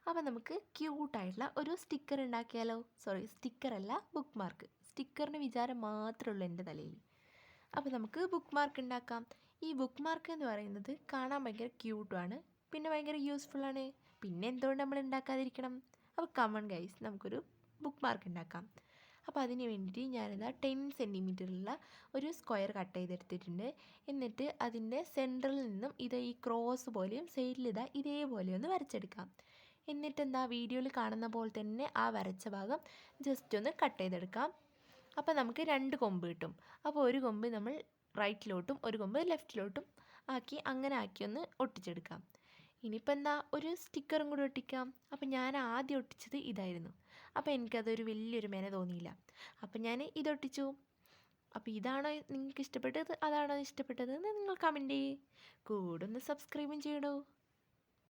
അപ്പോൾ നമുക്ക് ക്യൂട്ടായിട്ടുള്ള ഒരു സ്റ്റിക്കർ ഉണ്ടാക്കിയാലോ? സോറി, സ്റ്റിക്കറല്ല, ബുക്ക് മാർക്ക്. സ്റ്റിക്കറിന് വിചാരം മാത്രമേ ഉള്ളൂ എൻ്റെ തലയിൽ. അപ്പോൾ നമുക്ക് ബുക്ക് മാർക്ക് ഉണ്ടാക്കാം. ഈ ബുക്ക് മാർക്ക് എന്ന് പറയുന്നത് കാണാൻ ഭയങ്കര ക്യൂട്ടുമാണ്, പിന്നെ ഭയങ്കര യൂസ്ഫുള്ളാണ്. പിന്നെ എന്തുകൊണ്ട് നമ്മൾ ഉണ്ടാക്കാതിരിക്കണം? അപ്പോൾ കമൺ ഗൈസ്, നമുക്കൊരു ബുക്ക് മാർക്ക് ഉണ്ടാക്കാം. അപ്പോൾ അതിന് വേണ്ടിയിട്ട് ഞാനിതാ 10 സെൻറ്റിമീറ്ററുള്ള ഒരു സ്ക്വയർ കട്ട് ചെയ്തെടുത്തിട്ടുണ്ട്. എന്നിട്ട് അതിൻ്റെ സെൻറ്ററിൽ നിന്നും ഈ ക്രോസ് പോലെയും സൈഡിലിതാ ഇതേപോലെ ഒന്ന് വരച്ചെടുക്കാം. എന്നിട്ട് വീഡിയോയിൽ കാണുന്ന പോലെ തന്നെ ആ വരച്ച ഭാഗം ജസ്റ്റ് ഒന്ന് കട്ട് ചെയ്തെടുക്കാം. അപ്പോൾ നമുക്ക് 2 കൊമ്പ് കിട്ടും. അപ്പോൾ ഒരു കൊമ്പ് നമ്മൾ റൈറ്റിലോട്ടും ഒരു കൊമ്പ് ലെഫ്റ്റിലോട്ടും അങ്ങനെ ആക്കി ഒന്ന് ഒട്ടിച്ചെടുക്കാം. ഇനിയിപ്പോൾ ഒരു സ്റ്റിക്കറും കൂടി ഒട്ടിക്കാം. അപ്പോൾ ഞാൻ ആദ്യം ഒട്ടിച്ചത് ഇതായിരുന്നു. അപ്പോൾ എനിക്കതൊരു വലിയൊരു മെന തോന്നിയില്ല. അപ്പോൾ ഞാൻ ഇതൊട്ടിച്ചു. അപ്പോൾ ഇതാണോ നിങ്ങൾക്ക് ഇഷ്ടപ്പെട്ടത്, അതാണോ ഇഷ്ടപ്പെട്ടതെന്ന് നിങ്ങൾ കമൻറ്റ് ചെയ്യ്. കൂടെ ഒന്ന് സബ്സ്ക്രൈബും ചെയ്യണോ.